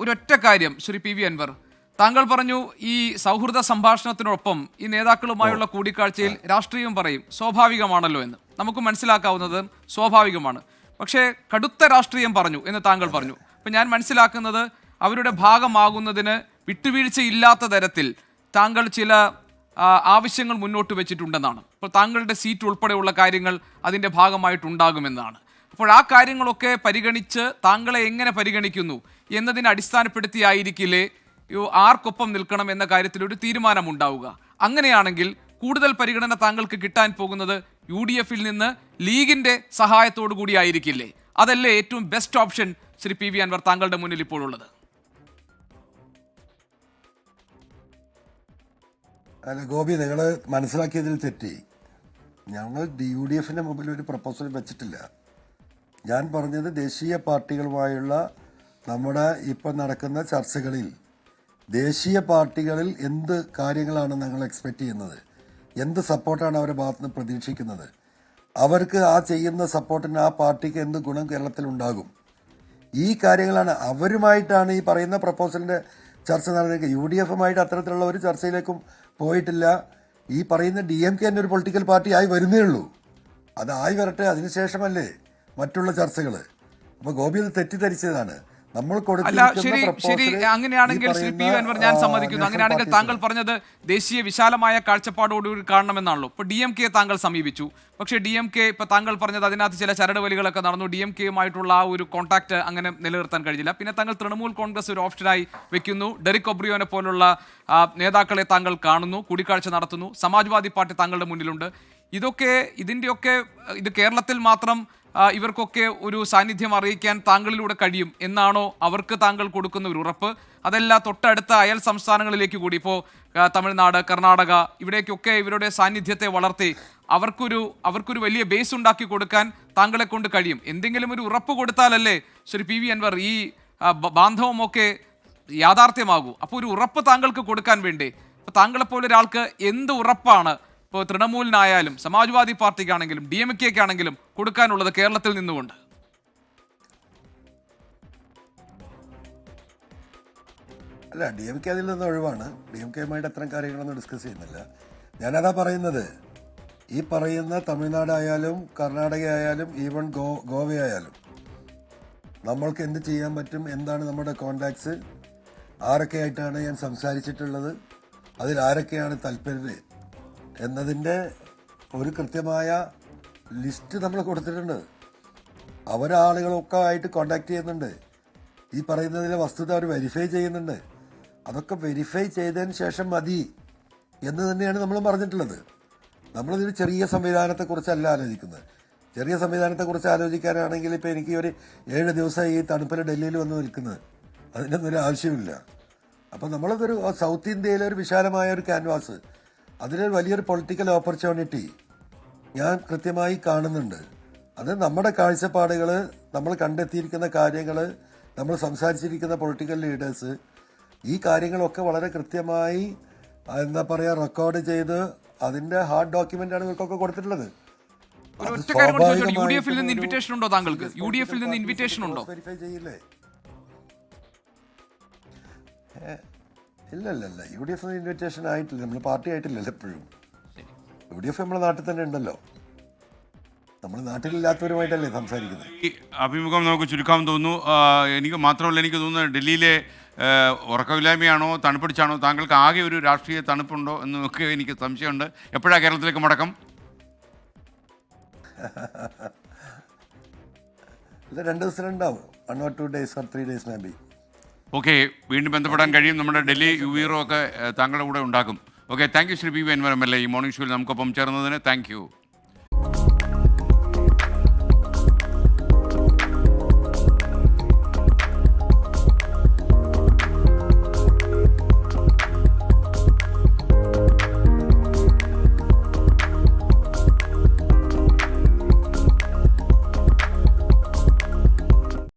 ഒരൊറ്റ കാര്യം Shri P V Anwar, താങ്കൾ പറഞ്ഞു ഈ സൗഹൃദ സംഭാഷണത്തിനൊപ്പം ഈ നേതാക്കളുമായുള്ള കൂടിക്കാഴ്ചയിൽ രാഷ്ട്രീയം പറയും, സ്വാഭാവികമാണല്ലോ എന്ന്. നമുക്ക് മനസ്സിലാക്കാവുന്നത് സ്വാഭാവികമാണ്. പക്ഷേ കടുത്ത രാഷ്ട്രീയം പറഞ്ഞു എന്ന് താങ്കൾ പറഞ്ഞു. അപ്പം ഞാൻ മനസ്സിലാക്കുന്നത് അവരുടെ ഭാഗമാകുന്നതിന് വിട്ടുവീഴ്ചയില്ലാത്ത തരത്തിൽ താങ്കൾ ചില ആവശ്യങ്ങൾ മുന്നോട്ട് വെച്ചിട്ടുണ്ടെന്നാണ്. അപ്പോൾ താങ്കളുടെ സീറ്റ് ഉൾപ്പെടെയുള്ള കാര്യങ്ങൾ അതിൻ്റെ ഭാഗമായിട്ടുണ്ടാകുമെന്നാണ്. അപ്പോൾ ആ കാര്യങ്ങളൊക്കെ പരിഗണിച്ച് താങ്കളെ എങ്ങനെ പരിഗണിക്കുന്നു എന്നതിനെ അടിസ്ഥാനപ്പെടുത്തിയായിരിക്കില്ലേ ആർക്കൊപ്പം നിൽക്കണം എന്ന കാര്യത്തിൽ ഒരു തീരുമാനമുണ്ടാവുക. അങ്ങനെയാണെങ്കിൽ കൂടുതൽ പരിഗണന താങ്കൾക്ക് കിട്ടാൻ പോകുന്നത് UDF നിന്ന് ലീഗിൻ്റെ സഹായത്തോടു കൂടി ആയിരിക്കില്ലേ? അതല്ലേ ഏറ്റവും best option Shri P V Anvar താങ്കളുടെ മുന്നിൽ ഇപ്പോഴുള്ളത്? അല്ല ഗോപി, നിങ്ങൾ മനസ്സിലാക്കിയതിൽ തെറ്റി. ഞങ്ങൾ UDF മുമ്പിൽ ഒരു പ്രപ്പോസൽ വെച്ചിട്ടില്ല. ഞാൻ പറഞ്ഞത് ദേശീയ പാർട്ടികളുമായുള്ള നമ്മുടെ ഇപ്പം നടക്കുന്ന ചർച്ചകളിൽ ദേശീയ പാർട്ടികളിൽ എന്ത് കാര്യങ്ങളാണ് ഞങ്ങൾ എക്സ്പെക്റ്റ് ചെയ്യുന്നത്, എന്ത് സപ്പോർട്ടാണ് അവരുടെ ഭാഗത്തുനിന്ന് പ്രതീക്ഷിക്കുന്നത്, അവർക്ക് ആ ചെയ്യുന്ന സപ്പോർട്ടിന് ആ പാർട്ടിക്ക് എന്ത് ഗുണം കേരളത്തിലുണ്ടാകും, ഈ കാര്യങ്ങളാണ്. അവരുമായിട്ടാണ് ഈ പറയുന്ന പ്രപ്പോസലിൻ്റെ ചർച്ച നടന്നിരിക്കുന്നത്. UDF അത്തരത്തിലുള്ള ഒരു ചർച്ചയിലേക്കും പോയിട്ടില്ല. ഈ പറയുന്ന DMK തന്നെ ഒരു പൊളിറ്റിക്കൽ പാർട്ടി ആയി വരുന്നേ ഉള്ളൂ. അതായി വരട്ടെ, അതിനുശേഷമല്ലേ മറ്റുള്ള ചർച്ചകൾ. അപ്പോൾ ഗോപി അത് തെറ്റിദ്ധരിച്ചതാണ്. നമ്മൾ അങ്ങനെയാണെങ്കിൽ ശ്രീ പി അൻവർ, ഞാൻ സമ്മതിക്കുന്നു. അങ്ങനെയാണെങ്കിൽ താങ്കൾ പറഞ്ഞത് ദേശീയ വിശാലമായ കാഴ്ചപ്പാടോടുകൂടി കാണണമെന്നാണല്ലോ. ഇപ്പോൾ DMK താങ്കൾ സമീപിച്ചു. പക്ഷേ DMK ഇപ്പോൾ താങ്കൾ പറഞ്ഞത് അതിനകത്ത് ചില ചരടുവലികളൊക്കെ നടന്നു. DMKയുമായിട്ടുള്ള ആ ഒരു കോൺടാക്ട് അങ്ങനെ നിലനിർത്താൻ കഴിഞ്ഞില്ല. പിന്നെ താങ്കൾ തൃണമൂൽ കോൺഗ്രസ് ഒരു ഓപ്ഷനായി വെക്കുന്നു. ഡെറിക് ഒബ്രിയോനെ പോലുള്ള നേതാക്കളെ താങ്കൾ കാണുന്നു, കൂടിക്കാഴ്ച നടത്തുന്നു. സമാജ്വാദി പാർട്ടി താങ്കളുടെ മുന്നിലുണ്ട്. ഇത് കേരളത്തിൽ മാത്രം ഇവർക്കൊക്കെ ഒരു സാന്നിധ്യം അറിയിക്കാൻ താങ്കളിലൂടെ കഴിയും എന്നാണോ അവർക്ക് താങ്കൾ കൊടുക്കുന്ന ഒരു ഉറപ്പ്? അതല്ല തൊട്ടടുത്ത അയൽ സംസ്ഥാനങ്ങളിലേക്ക് കൂടി, ഇപ്പോൾ തമിഴ്നാട്, കർണാടക, ഇവിടേക്കൊക്കെ ഇവരുടെ സാന്നിധ്യത്തെ വളർത്തി അവർക്കൊരു വലിയ ബേസ് ഉണ്ടാക്കി കൊടുക്കാൻ താങ്കളെ കൊണ്ട് കഴിയും? എന്തെങ്കിലും ഒരു ഉറപ്പ് കൊടുത്താലല്ലേ ശ്രീ പി വി അൻവർ ഈ ബാന്ധവമൊക്കെ യാഥാർത്ഥ്യമാകൂ. അപ്പോൾ ഒരു ഉറപ്പ് താങ്കൾക്ക് കൊടുക്കാൻ വേണ്ടേ? അപ്പോൾ താങ്കളെപ്പോലെ ഒരാൾക്ക് എന്ത് ഉറപ്പാണ് ഇപ്പോൾ തൃണമൂലിനായാലും സമാജ്വാദി പാർട്ടിക്കാണെങ്കിലും DMKക്കാണെങ്കിലും കൊടുക്കാനുള്ളത് കേരളത്തിൽ നിന്നുകൊണ്ട്? അല്ല, DMK അതിൽ നിന്ന് ഒഴിവാണ്. DMKയുമായിട്ട് അത്തരം കാര്യങ്ങളൊന്നും ഡിസ്കസ് ചെയ്യുന്നില്ല. ഞാനതാ പറയുന്നത്, ഈ പറയുന്ന തമിഴ്നാടായാലും കർണാടക ആയാലും ഈവൻ ഗോവയായാലും നമ്മൾക്ക് എന്ത് ചെയ്യാൻ പറ്റും, എന്താണ് നമ്മുടെ കോണ്ടാക്ട്സ്, ആരൊക്കെയായിട്ടാണ് ഞാൻ സംസാരിച്ചിട്ടുള്ളത്, അതിൽ ആരൊക്കെയാണ് താല്പര്യം എന്നതിൻ്റെ ഒരു കൃത്യമായ ലിസ്റ്റ് നമ്മൾ കൊടുത്തിട്ടുണ്ട്. അവരാളുകളൊക്കെ ആയിട്ട് കോണ്ടാക്ട് ചെയ്യുന്നുണ്ട്. ഈ പറയുന്നതിലെ വസ്തുത അവർ വെരിഫൈ ചെയ്യുന്നുണ്ട്. അതൊക്കെ വെരിഫൈ ചെയ്തതിന് ശേഷം മതി എന്ന് തന്നെയാണ് നമ്മൾ പറഞ്ഞിട്ടുള്ളത്. നമ്മളിതൊരു ചെറിയ സംവിധാനത്തെക്കുറിച്ചല്ല ആലോചിക്കുന്നത്. ചെറിയ സംവിധാനത്തെക്കുറിച്ച് ആലോചിക്കാനാണെങ്കിൽ ഇപ്പോൾ എനിക്ക് ഒരു 7 ദിവസം ഈ തണുപ്പിൽ ഡൽഹിയിൽ വന്ന് നിൽക്കുന്നത്, അതിനൊന്നും ഒരു ആവശ്യമില്ല. അപ്പോൾ നമ്മളതൊരു സൗത്ത് ഇന്ത്യയിലെ ഒരു വിശാലമായ ഒരു ക്യാൻവാസ്, അതിലൊരു വലിയൊരു പൊളിറ്റിക്കൽ ഓപ്പർച്യൂണിറ്റി ഞാൻ കൃത്യമായി കാണുന്നുണ്ട്. അത് നമ്മുടെ കാഴ്ചപ്പാടുകൾ, നമ്മൾ കണ്ടെത്തിയിരിക്കുന്ന കാര്യങ്ങൾ, നമ്മൾ സംസാരിച്ചിരിക്കുന്ന പൊളിറ്റിക്കൽ ലീഡേഴ്സ്, ഈ കാര്യങ്ങളൊക്കെ വളരെ കൃത്യമായി എന്താ പറയുക റെക്കോർഡ് ചെയ്ത് അതിൻ്റെ ഹാർഡ് ഡോക്യുമെൻ്റാണ് ഇവർക്കൊക്കെ കൊടുത്തിട്ടുള്ളത്. UDF നിന്ന് ഇൻവിറ്റേഷൻ ഉണ്ടോ താങ്കൾക്ക്? UDF നിന്ന് ഇൻവിറ്റേഷൻ ഉണ്ടോ? വെരിഫൈ ചെയ്യില്ലേ? ഇല്ല, UDF ഇൻവിറ്റേഷൻ ആയിട്ടില്ല. നമ്മൾ പാർട്ടി ആയിട്ടില്ലല്ലോ എപ്പോഴും. UDF നമ്മുടെ നാട്ടിൽ തന്നെ ഉണ്ടല്ലോ. നമ്മൾ നാട്ടിലില്ലാത്തവരുമായിട്ടല്ലേ സംസാരിക്കുന്നത്. ഈ അഭിമുഖം നമുക്ക് ചുരുക്കാൻ തോന്നുന്നു. എനിക്ക് മാത്രമല്ല, എനിക്ക് തോന്നുന്നത് ഡൽഹിയിലെ ഉറക്കമില്ലായ്മയാണോ തണുപ്പിടിച്ചാണോ താങ്കൾക്ക് ആകെ ഒരു രാഷ്ട്രീയ തണുപ്പുണ്ടോ എന്നൊക്കെ എനിക്ക് സംശയമുണ്ട്. എപ്പോഴാണ് കേരളത്തിലേക്ക് മടക്കം? ഇത് 2 ദിവസത്തിലുണ്ടാവും. 1 or 2 days or 3 days may be. Okay, വീണ്ടും ബന്ധപ്പെടാൻ കഴിയും. നമ്മുടെ ഡൽഹി UVRO ഒക്കെ താങ്കളുടെ കൂടെ ഉണ്ടാക്കും. Okay, thank you Shri P V Anvar MLA ഈ മോർണിംഗ് ഷോയിൽ നമുക്കൊപ്പം ചേർന്നതിന് താങ്ക് യു.